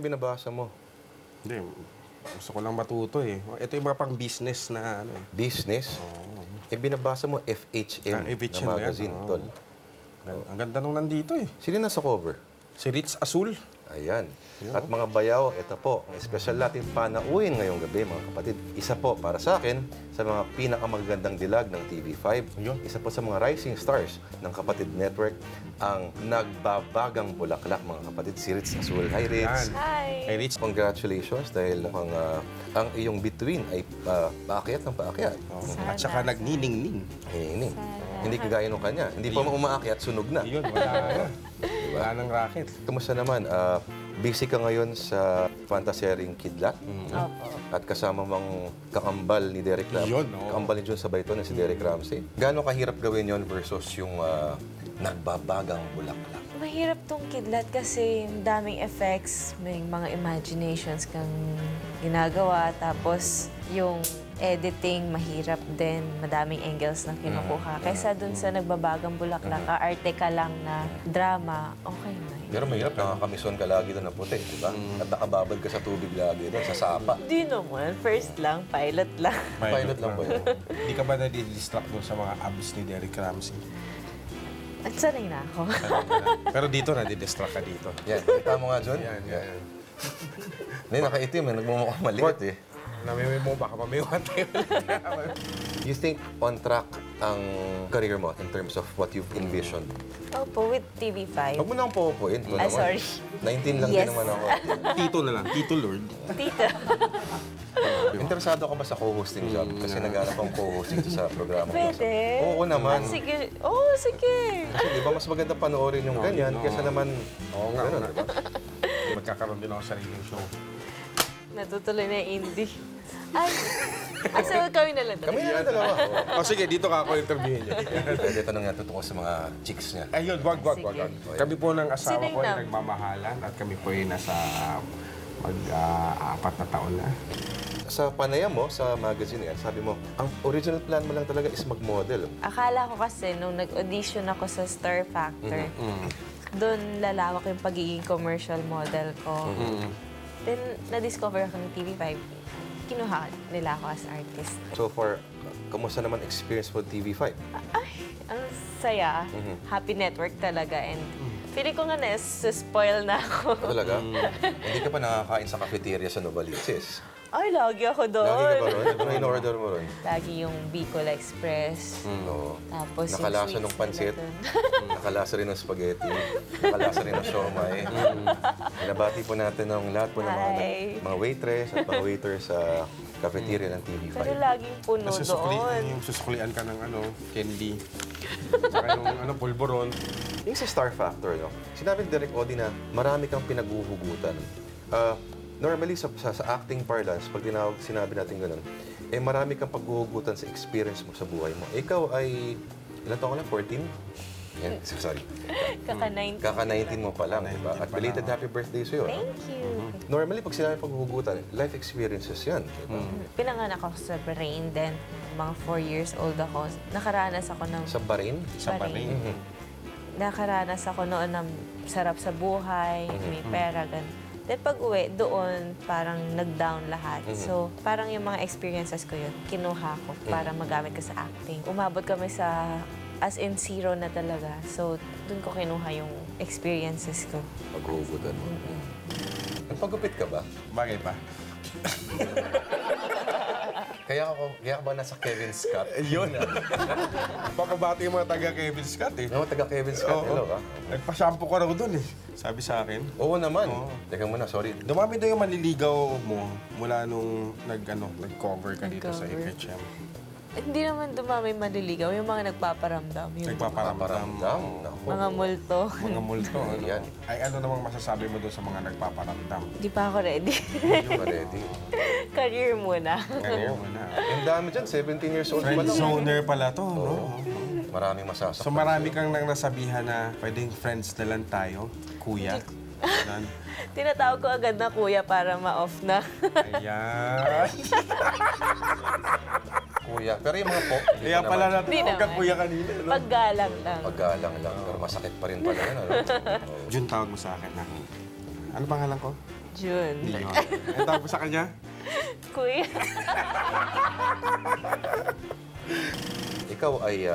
binabasa mo? Hindi, gusto ko lang matuto eh. Ito yung mga pang business na ano eh. Business? Binabasa mo FHM, FHM na magazine, tol. Ang ganda nung nandito eh. Sino nasa cover? Si Ritz Azul. Ayan. At mga bayaw, ito po, ang espesyal natin panauhin ngayong gabi, mga kapatid. Isa po para sa akin, sa mga pinakamagagandang dilag ng TV5. Ayun. Isa po sa mga rising stars ng Kapatid Network, ang nagbabagang bulaklak, mga kapatid, si Ritz Azul. Hi, Ritz. Hi! Hey, Ritz. Congratulations dahil ang iyong bituin ay paakyat ng paakyat. At saka nagniningning. Hinihining. Hindi kagaya nung kanya. Hindi pa umaakyat, sunog na. Ayun, wala na. Wala nang racket. Kamusta naman? Busy ka ngayon sa fantasyaring Kidlat? Opo. At kasama mang kakambal ni Derek Ramsey. Yun, oo. Kakambal ni John Sabayton na si Derek Ramsey. Gaano kahirap gawin yon versus yung nagbabagang bulaklak? Mahirap tong kidlat kasi daming effects, may mga imaginations kang ginagawa, tapos yung editing, mahirap din, madaming angles na kinukuha. Kaysa dun sa nagbabagang bulaklak, arte ka lang na drama, okay na yun. Pero mahirap, nakakamison ka lagi doon na puti, di ba? At nakababad ka sa tubig lagi doon, sa sapa. Di naman, first lang, pilot lang. Pilot lang ba yun? Hindi ka ba nadidistract doon sa mga abs ni Derek Ramsey? At sanay na ako. Pero dito, nadidistract ka dito. Yan, kita mo nga, John. Yan. Hindi, nakaitim, nagmumukhang maliit eh. Namimay mo, baka mamiwan tayo. You think on track ang career mo in terms of what you've envisioned? Opo, with TV5. Huwag mo na akong pupuin. Ay, sorry. 19 lang Yes. din naman ako. Tito na lang, Tito Lord. Tita. Interesado ka ba sa co-hosting job? Kasi naghanap ang co-hosting sa programa ko. Pwede. Oo naman. Sige. Oo, sige. Kasi di ba mas maganda panoorin yung ganyan kaysa naman... Oo nga. Ganun, diba? Magkakaroon din ako sa sariling show. Natutuloy na yung indie. Ay, so kami na lang. Kami na lang dalawa. Oo. O sige, dito ka ako interviewin niyo. Pwede tanong niya totoo sa mga chicks niya. Ayun, wag. Sige. Kami po ng asawa Sino ko yun? ay nagmamahalan at kami po ay nasa mag-4 na taon na. Sa panayam mo, sa magazine yan, sabi mo, ang original plan mo lang talaga is mag-model. Akala ko kasi nung nag-audition ako sa Star Factor, doon lalawak yung pagiging commercial model ko. Then, na-discover ako ng TV5. Kinuha nila ako as artist. So far, kamusta naman experience mo TV5? Ay, ang saya. Happy network talaga. And feeling ko nga na-spoil na ako. Talaga? Hindi ka pa nakakain sa cafeteria sa Novaliches. Ay, lagi ako doon. Lagi ka ba ron? Ano in-order mo ron? Lagi yung Bicol Express. Oo. Tapos Nakalasa yung ng sweets pansit. nila dun. Nakalasa rin ng spaghetti. Nakalasa rin ng siomay. Binabati po natin ang lahat po ng Hi. mga waitress at mga waiters sa cafeteria ng TV5. Pero laging puno doon. Yung susuklian ka ng candy. Tsaka yung pulburon. Yung sa Star Factor, no? Sinabi ni Derek Odi na marami kang pinaghuhugutan. Normally, sa acting parlance, pag sinabi natin ganun, marami kang paghuhugutan sa experience mo sa buhay mo. Ikaw ay, ilan taon ka lang? 14? Yan, sorry. Kaka-19. Kaka-19 mo pa lang, di ba? At belated happy birthday sa'yo. No? Thank you. Normally, pag sinabi paghuhugutan, life experiences yan, di ba? Pinanganak ako sa Bahrain, then mga 4 years old ako. Nakaranas ako ng... Sa Bahrain? Sa Bahrain. Nakaranas ako noon ng sarap sa buhay, may pera, ganun. Then pag-uwi, doon parang nag-down lahat. So, parang yung mga experiences ko yun, kinuha ko para magamit ko sa acting. Umabot kami sa as in zero na talaga. So, doon ko kinuha yung experiences ko. Paghuhugutan mo. Nagpagupit ka ba? Bagay pa. Kaya ka ba nasa Kevin Scott? Yun. Papabati yung mga taga Kevin Scott eh. No, taga Kevin Scott. Hello, ha? Nagpa-shampoo ko raw doon eh. Sabi sa akin. Oo naman. Teka muna, sorry. Dumami daw yung manliligaw mo mula nung nag-cover ka dito sa Nag-cover. FHM. Hindi naman dumami maliligaw, yung mga nagpaparamdam. Yung Paparamdam. Naku. mga multo. Mga multo. Yan. Ay, ano namang masasabi mo doon sa mga nagpaparamdam? Di pa ako ready. Yung ready. Career muna. Kaya mo na. Ang dami dyan, 17 years old pa Friend lang. zoner pala to, no? Maraming masasaktan. So marami kang nang nasabihan na pwedeng friends na lang tayo, kuya. Ganun. Tinatawag ko agad na kuya para ma-off na. Ayan. Kuya. Pero yung mga po, hindi Kaya pa pala naman. natin Di huwag kang naman. kuya kanina. No? Paggalang lang. Paggalang lang. Pero masakit pa rin pala yan. Ano? Jun, tawag mo sa akin na. Ano pangalan ko? June. Yun. Ang tawag mo sa kanya? Kuya. Ikaw ay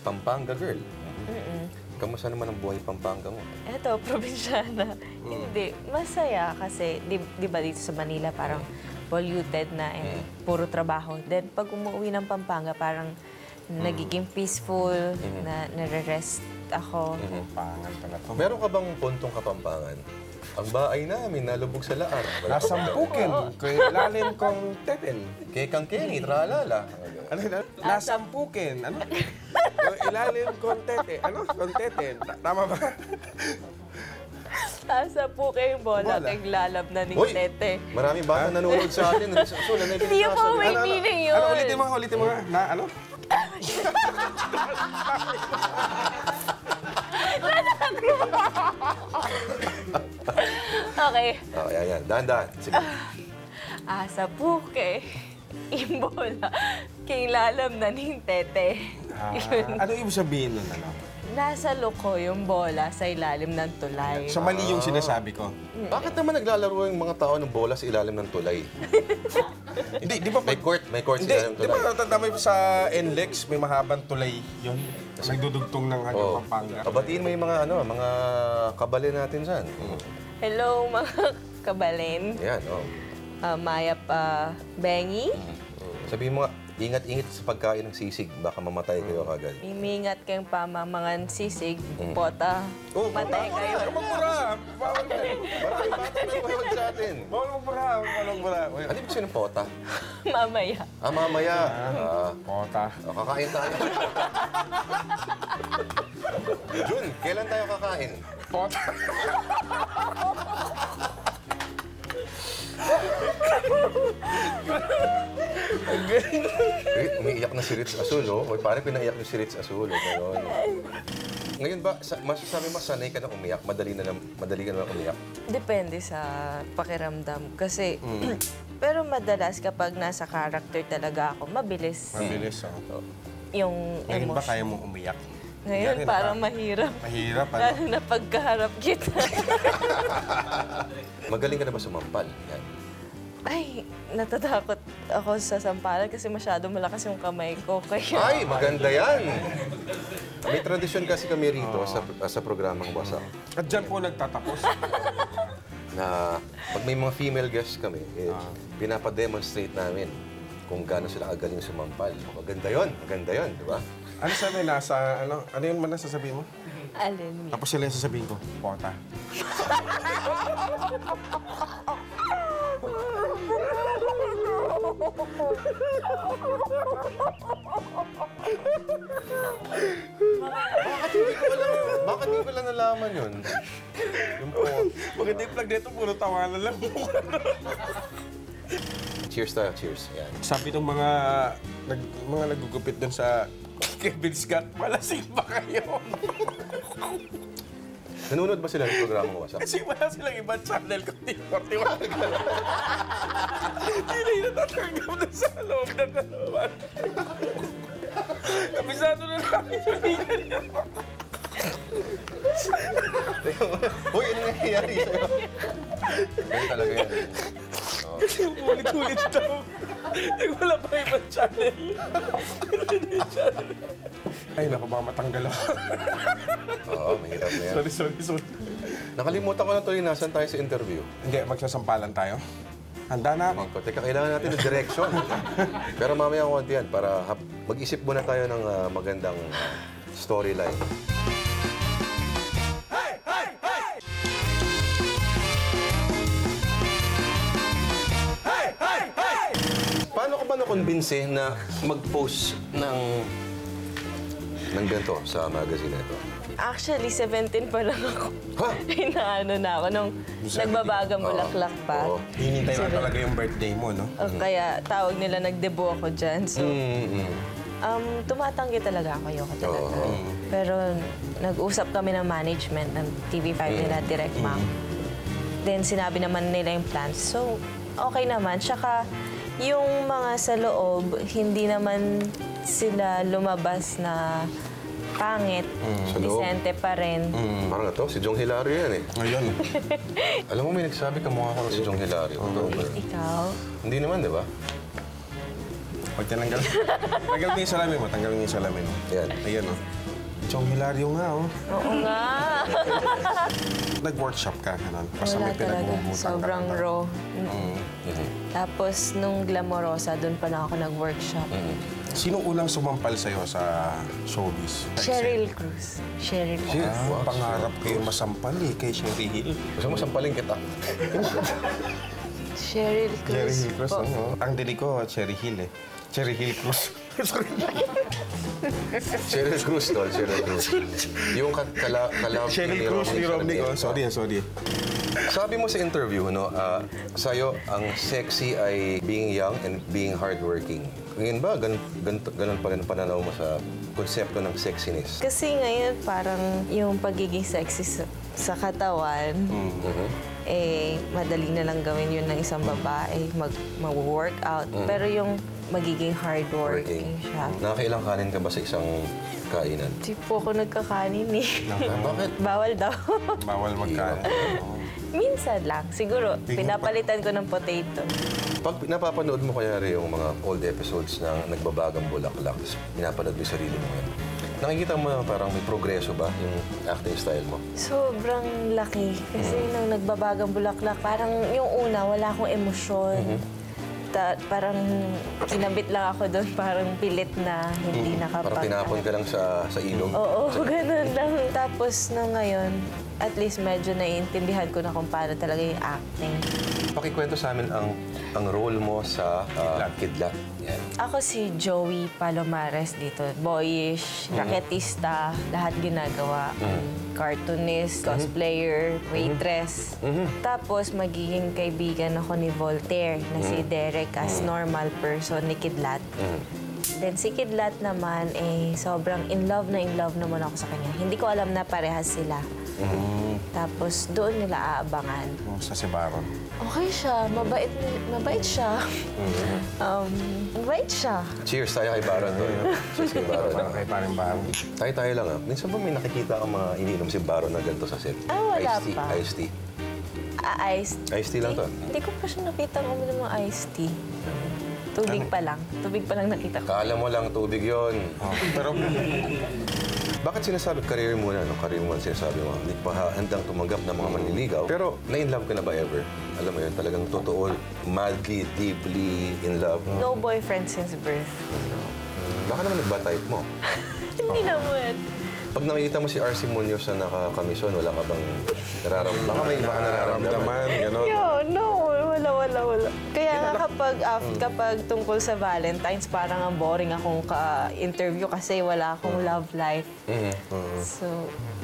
Pampanga girl. Kamusta naman ang buhay Pampanga mo? Eto, probinsyana. Hindi, masaya kasi, di ba dito sa Manila parang polluted na and puro trabaho. Then pag umuwi ng Pampanga, parang nagiging peaceful, na nare-rest ako. Pampangan pala to. Meron ka bang puntong Kapampangan? Ang bahay namin nalubog sa laan. Nasampukin. Kay lalim kong teten. Kay Kang Kenny, tralala. Ano yun? Nasampukin. Ano? Ilalim kong tete. Ano? Kong teten. Tama ba? Asa po kayong bola, Bola. kay lalab na ni Hoy! Tete. Maraming bata nanonood sa atin. So, Hindi po may meaning yun. Ano? Ulitin mo nga. Na ano? Okay. Oh, yan. Dahan-dahan. Sige. Asa po kay imbola, kay lalam na ni Tete. Yun. Ano ibig sabihin nun? Ano? Nasa loko yung bola sa ilalim ng tulay. So mali yung sinasabi ko. Bakit naman naglalaro yung mga tao ng bola sa ilalim ng tulay? Hindi, di ba? May court sa Hindi, ilalim ng di ba tulay. tama sa NLEX, may mahabang tulay yun. Nagdudugtong ng hanggang Oh, Pampanga. kabatiin mo yung mga kabali natin dyan. Hello mga kabalin. Yan, Maya pa Bengi. Sabihin mo nga, ingat-ingat sa pagkain ng sisig. Baka mamatay kayo kagad. Imingat kayong pamamangan sisig, pota. Oh, Matay kayo. Magmura! Bawal ka! Maraming bata na mahawag sa atin. Bawal magmura! Bawal magmura! Ano ibig sabihin ng pota? Mamaya. Mamaya. Pota. Kakain tayo. Jun, kailan tayo kakain? Pota. Umiiyak na si Ritz Azul, oh. Oy, parang pinaiyak yung si Ritz Azul. Oh. Ngayon ba, masasabi mo, sanay ka na umiyak? Madali ka na umiyak? Depende sa pakiramdam. Kasi, pero madalas kapag nasa character talaga ako, mabilis Mabilis, oh. yung Ngayon ba emotion. kaya mo umiyak? Ngayon Yan, parang mahirap. Mahirap, ano? Lalo na pagkaharap kita. Magaling ka na ba sumampal? Yan. Ay, natatakot ako sa sampalan kasi masyado malakas yung kamay ko. Kaya, Ay, maganda yan! May tradisyon kasi kami rito sa programang Wasak At dyan po nagtatapos. na pag may mga female guests kami, pinapademonstrate namin kung gaano sila kagaling sumampal. Maganda yun, di ba? Ano sabi nasa, ano yun man nasasabihin mo? alin. Tapos sila yung sasabihin ko, pota. Bakit hindi ko lang nalaman yun? Yung po. Maganda yung plug dito, puro tawanan lang. Cheers tayo, cheers. Yan. Sabi ng mga nagugupit dun sa Kevin Scott, malasing ba kayo? Nanonood ba sila ng programang Wasak? Kasi wala silang ibang channel kundi 41. Hindi na yung natatanggap na sa loob ng kalaman. Kabisado na namin yung ligan niya. Uy, ano nangyayari sa'yo? Ganyan talaga yan. Kasi ulit-ulit daw. Wala pa ibang channel. Ay, naku, baka matanggal ako. Oo, mahirap na yan. Sorry. Nakalimutan ko na tuloy nasan tayo sa interview. Hindi, magsasampalan tayo. Handa na ako. Teka, kailangan natin ng direction. Pero mamaya konti yan para mag-isip muna tayo ng magandang storyline. Paano ka ba nakumbinse na mag-post ng ganito sa magazine na ito? Actually, 17 pa lang ako. Ha? Inaano na ako nung nagbabagang bulaklak pa. Oo. Hinintay lang talaga yung birthday mo, no? Kaya tawag nila nagdebo ako dyan. So, tumatanggi talaga ako, ayoko talaga. Pero nag-usap kami ng management ng TV5 nila, Direct Ma'am. Then sinabi naman nila yung plans. So, okay naman. Tsaka yung mga sa loob, hindi naman sila lumabas na pangit, Sa loob. disente pa rin. Parang ito, si Jong Hilario yan eh. Ayun. Alam mo, may nagsabi ka mukha ko si Jong Hilario. Ikaw? Hindi naman, di ba? Pag tinanggal. Tanggal mo yung salamin mo. Tanggal mo yung salamin mo. Yan. Ayun, oh. Chong Hilario nga, oh. Oo nga. Nag-workshop ka, ganun. Basta Wala may talaga. pinaghugutan ka. Sobrang raw. Mhm. Tapos, nung Glamorosa, doon pa lang ako nag-workshop. Sino unang sumampal sa'yo sa showbiz? Cheryl Cruz. Cheryl Cruz. Ah, pangarap kayo masampal eh, kay Sherry Hill. Gusto mo sampalin kita? Cheryl Cruz. Cherry Hill Cruz, po. ano? Ang dili ko, Cherry Hill eh. Cherry Hill Cruz. Sorry. Cheryl Cruz, tol. Cheryl Cruz. Yung kalab Cherry Cruz ni Romney. Oh, sorry. Sabi mo sa interview, no, sa'yo, ang sexy ay being young and being hardworking. Ngayon ba, ganun pa rin ang pananaw mo sa konsepto ng sexiness? Kasi ngayon, parang yung pagiging sexy sa katawan, madali na lang gawin yun ng isang babae, mag-workout. Pero yung magiging hardworking siya. Nakakailang kanin ka ba sa isang kainan? Di po ako nagkakanin eh. Bakit? Bawal daw. Bawal magkain. Minsan lang. Siguro, pinapalitan ko ng potato. Pag napapanood mo kaya yung mga old episodes ng Nagbabagang Bulaklak, pinapanood mo yung sarili mo yan, nakikita mo na parang may progreso ba yung acting style mo? Sobrang laki. Kasi nung Nagbabagang Bulaklak, parang yung una, wala akong emosyon. Parang kinabit lang ako doon, parang pilit na hindi Parang nakapag... tinapon ka lang sa ilog? Oo, ganun lang. Tapos nung ngayon, at least medyo naiintindihan ko na kung paano talaga yung acting. Pakikwento sa amin ang role mo sa Kidlat. Yan. Ako si Joey Palomares dito. Boyish, raketista, lahat ginagawa. Cartoonist, cosplayer, waitress. Tapos magiging kaibigan ako ni Voltaire na si Derek as normal person ni Kidlat. Then si Kidlat naman, sobrang in love naman ako sa kanya. Hindi ko alam na parehas sila. Tapos doon nila aabangan. Sa si Baron. Okay siya, mabait siya. Mabait siya. Cheers tayo kay Baron. Cheers kay Baron. Parang kay parang Baron. Tayo lang ah. Minsan ba may nakikita kang mga iniinom si Baron na ganito sa set? Wala Iced tea, pa. Iced tea. Iced Iced tea lang to. Hindi ko pa siya nakita ng mga iced tea. Tubig pa lang. Tubig pa lang nakita ko. Kala mo lang tubig yon. Oh, pero Bakit sinasabi career muna? No? Career muna sinasabi mo. Hindi pa handang tumanggap ng mga manliligaw. Pero na-in-love ka na ba ever? Alam mo yun, talagang totoo, madly, deeply in love. No boyfriend since birth. Baka naman nagba type mo. Hindi naman. Pag nakikita mo si RC Munoz na nakakamisyon, wala ka bang nararamdaman? Baka may baka nararamdaman. nararamdaman, gano'n. No, wala. Kaya nga kapag tungkol sa Valentine's, parang ang boring akong ka-interview kasi wala akong love life. So,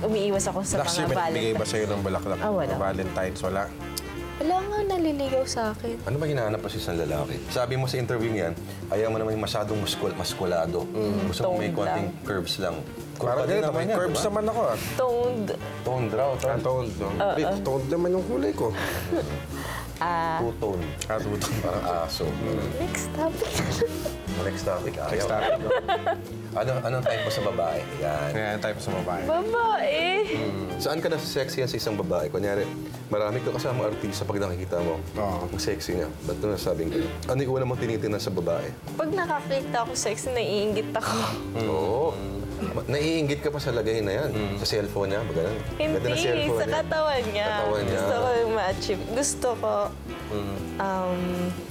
umiiwas ako sa Last year, mga may nagbigay ba Valentine's. sa'yo ng bulaklak? Wala. Valentine's, wala. Wala nga naliligaw sa akin. Ano ba hinahanap mo sa isang lalaki? Sabi mo sa interview niyan, ayaw mo naman yung masyadong maskulado. Gusto mo may toned konting lang. curves lang. Parang ganito, may curves naman ako ah. Toned. Toned raw, toned. Toned, no? Toned naman yung kulay ko. Two-toned. Toned. Parang aso. Next topic. Next topic, ayaw. Next topic, no? Anong type mo sa babae? Yan. Ngayon tayo pa sa babae. Babae. Saan ka na sexy yan sa isang babae? Kunyari, marami ka kasama artista pag nakikita mo. Oo. Ang sexy niya. Ba't ito nasabing ko? Ano yung una mong tinitingnan sa babae? Pag nakakita ako sexy, naiingit ako. Oo. Naiinggit ka pa sa lagay na yan. Sa cellphone niya, ba ganun? Ganda ng Hindi, cellphone sa niya. katawan niya. Katawan niya. Gusto ko yung ma-achieve. Gusto ko,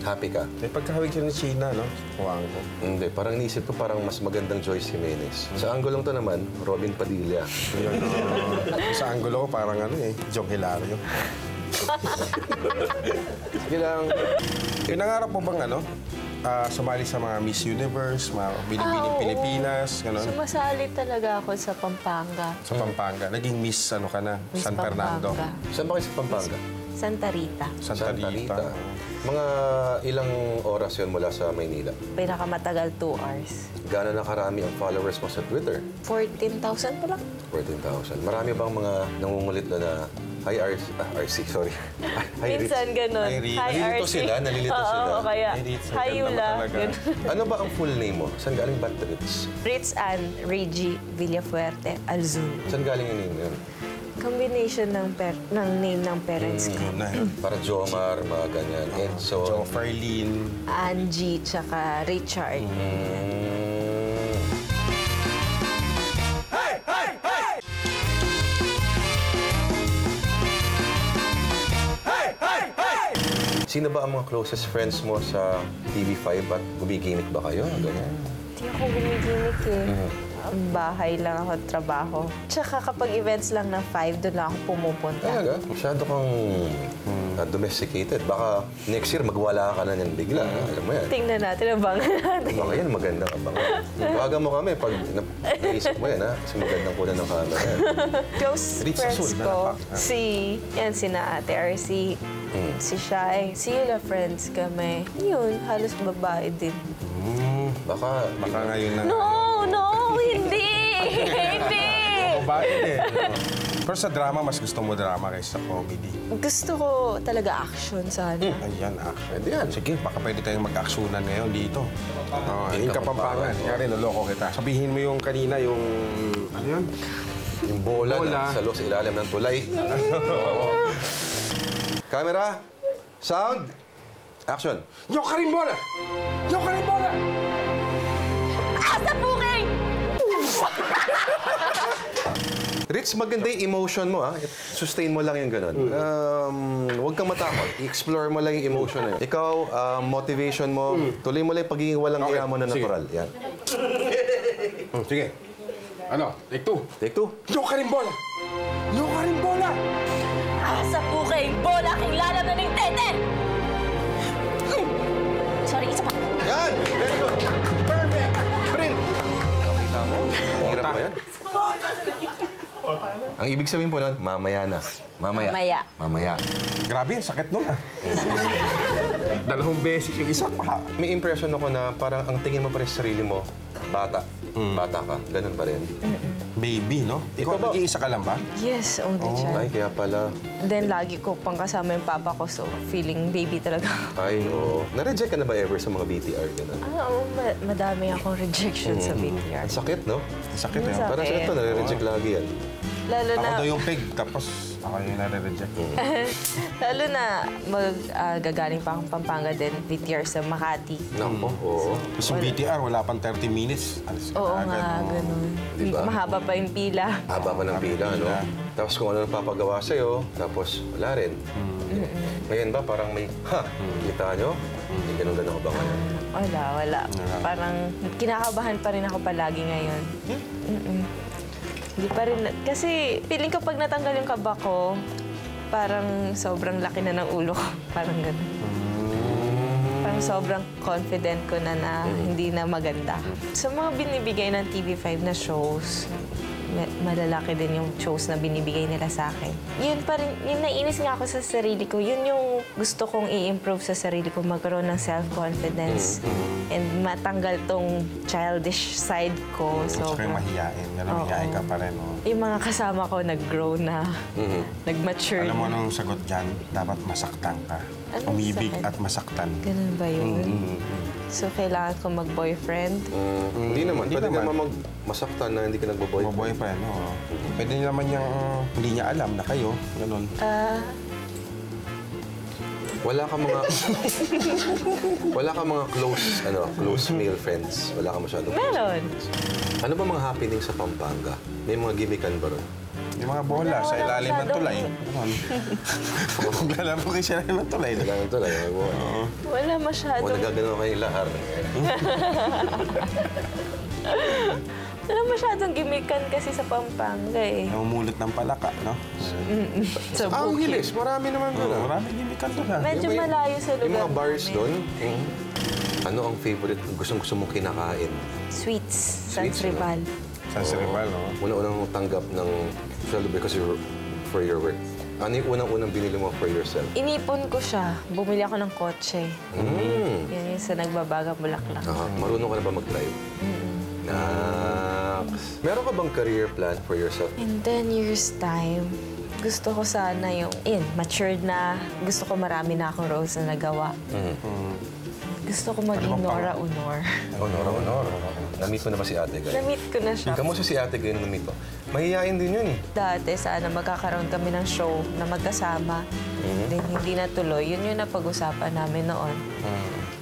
Happy ka? May pagkahawig siya ni China, no? Kuwang ko. Hindi, parang naisip ko parang mas magandang Joyce Jimenez. Sa anggulong to naman, Robin Padilla. Yun, sa angulo ko parang Jong Hilario. Sige lang. Pinangarap mo bang sumali sa mga Miss Universe, mga Binibining oo. Pilipinas, gano'n? Sumasali talaga ako sa Pampanga. Sa Pampanga. Naging Miss ka na? Miss San Fernando. Pampanga. Saan ba kayo sa Pampanga? Santa Rita. Santa Rita. Mga ilang oras yun mula sa Maynila? Pinakamatagal 2 hours. Gaano na karami ang followers mo sa Twitter? 14,000 pa lang. 14,000. Marami bang mga nangungulit na hi RC, sorry. Hi Ritz. Minsan ganun. Hi, Ritz. Hi, Nalilito RC. sila, nalilito Oo, sila. oo, kaya, Hi, Ritz. Ang hi ganda mo Yula. talaga. Ganun. Ano ba ang full name mo? Saan galing ba Ritz? Ritz Ann Reggie Villafuerte Alzun. Saan galing yung name yun? Combination ng name ng parents ko. Para Jomar, mga ganyan. Edson. Jo Ferlin. Angie, tsaka Richard. Sino ba ang mga closest friends mo sa TV5 at gumigimik ba kayo? Ganyan. Hindi ako gumigimik eh. Bahay lang ako, trabaho. Tsaka kapag events lang ng 5, doon lang ako pumupunta. Talaga? Masyado kang domesticated. Baka next year magwala ka na niyan bigla. Alam mo yan. Tingnan natin, abangan natin. Baka yan, magandang abangan. Tawagan mo kami pag naisip mo yan, ha? Kasi magandang kunan ng camera yan. Close Ritz friends Azul, ko, sina Ate RC, si Shai, si Yula friends kami. Yun, halos babae din. Baka Ngayon na. No, hindi! Hindi! Bakit eh? Pero sa drama, mas gusto mo drama kaysa comedy. Gusto ko talaga action sana. Ayan, action. pwede yan. Sige, baka pwede tayong mag-actionan ngayon dito. Yung Kapampangan. Kaya rin, naloko kita. Sabihin mo yung kanina, yung... Ano yun? Yung bola, Bola. na sa sa ilalim ng tulay. Oo. Camera, sound, action. Yung karimbola! Yung karimbola! Asa Puking! Ritz, maganda yung emotion mo, ha? Sustain mo lang yung ganun. Huwag kang matakot. I-explore mo lang yung emotion na yun. Ikaw, motivation mo, tuloy mo lang yung pagiging walang Okay, iya mo na sige. natural. Yan. Sige. Ano? Take two. Take two. Yung karimbola! Yung karimbola! Asa Puking! Bola king lalam na ng tete! Sorry, isa pa. Yan! Very good! Perfect! Print! Nakita mo? Hirap ba yan? Ang ibig sabihin po nun, mamaya na. Mamaya. Mamaya. Mamaya. Grabe, ang sakit nun ah. Dalawang beses yung isa pa. May impression ako na parang ang tingin mo pa rin sa sarili mo, bata. Bata ka. Ganun pa rin. Baby, no? Ikaw ba? Nag-iisa ka lang ba? Yes, only Ay, child. kaya pala. Then lagi ko pang kasama yung papa ko, so feeling baby talaga. Ay, oo. Na-reject ka na ba ever sa mga BTR? Ganun. Oo, madami akong rejection sa BTR. Ang sakit, no? Ang sakit Ang eh. sakit. Parang sa ito, nare-reject lagi yan. Lalo Ako na, daw yung pig, tapos ako yung nare-reject. lalo na gagaling pa akong Pampanga din, BTR sa Makati. Nako, oo. Tapos yung BTR, wala pang 30 minutes. Alis ka Oo na agad, nga, no? ganun. Diba? Mahaba pa yung pila. Haba pa ng pila, no? Tapos kung ano nang papagawa sa'yo, tapos wala rin. Ngayon ba, parang may, kita nyo? May ganun-ganun ako ba ngayon? Wala. Parang kinakabahan pa rin ako palagi ngayon. Hindi pa rin, kasi feeling ko pag natanggal yung kaba ko, parang sobrang laki na ng ulo ko. Parang gano'n. Parang sobrang confident ko na hindi na maganda. Sa mga binibigay ng TV5 na shows, malalaki din yung shows na binibigay nila sa akin. Yun pa rin, yung nainis nga ako sa sarili ko, yun yung gusto kong i-improve sa sarili ko, magkaroon ng self-confidence. And matanggal tong childish side ko. Gusto kayong mahiyain. Ganun, mahiyain ka pa rin, no? Yung mga kasama ko nag-grow na, nag-mature Alam mo na. nung sagot dyan, dapat masaktan ka. Anong Umibig sakit? at masaktan. Ganun ba yun? So, kailangan ko mag-boyfriend? Hindi naman. Hindi Pwede naman. naman masaktan na hindi ka nagbo-boyfriend. Mga boyfriend, no? Pwede naman niyang hindi niya alam na kayo. Ganun. Wala ka mga... wala ka mga close male friends. Wala ka masyadong close Meron. friends. Ano ba mga happening sa Pampanga? May mga gimmickan ba ron? Yung mga bola sa Wala ilalim ng masyadong- tulay. Ganun. Maglalaro kayo sa ilalim ng tulay. Kailangan to lang. Wala O masyadong... nagagano kayo lahar. Wala masyadong gimikan kasi sa Pampanga eh. Namumulot ng palaka, no? Sa Ang bukid. hilis. Marami naman doon. Marami gimikan doon, ha? Medyo Yung may- malayo sa lugar Yung mga bars namin. doon, ano ang favorite, gusto mong kinakain? Sweets. San Sweets, ano? Tribal. San Cerebral, no? Una-unang tanggap ng sweldo because for your work. Ano yung unang-unang binili mo for yourself? Inipon ko siya. Bumili ako ng kotse. Yan yung sa Nagbabagang Bulaklak. Marunong ka na ba mag-drive? Meron ka bang career plan for yourself? In 10 years' time, gusto ko sana yung, matured na. Gusto ko marami na akong roles na nagawa. Gusto ko maging Nora Honor. Honor. Na-meet mo na ba si ate Gay? Na-meet ko na siya. Kamusta si ate Gay nung na-meet mo? Mahihain din yun eh. Dati, sana magkakaroon kami ng show na magkasama. Then, hindi natuloy. Yun yung napag-usapan namin noon.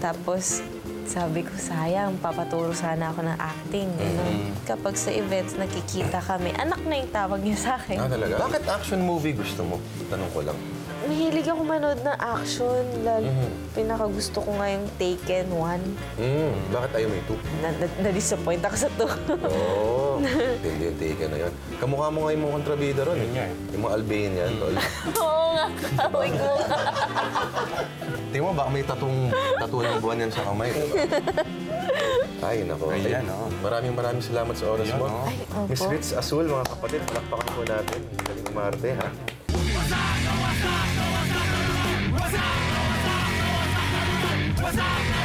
Tapos, sabi ko, sayang, papaturo sana ako ng acting. Kapag sa events, nakikita kami, anak na yung tawag niya sa akin. Talaga? Bakit action movie gusto mo? Tanong ko lang. Mahilig ako manood ng action. Pinakagusto ko nga yung Taken 1. Bakit ayaw mo ito? Na-disappoint ako sa 2. Oo. Hindi yung Taken na yun. Kamukha mo nga yung mga kontrabida ron. Yung mga Albanian, tol. Oo nga, kaway ko. Tingnan mo, baka may tattoo ng buwan yan sa kamay. Diba? Ay, nako. Ayan, Maraming salamat sa oras mo. Ay, opo. Miss Ritz Azul, mga kapatid, palakpakan po natin. Galing umarte, ha? What's up?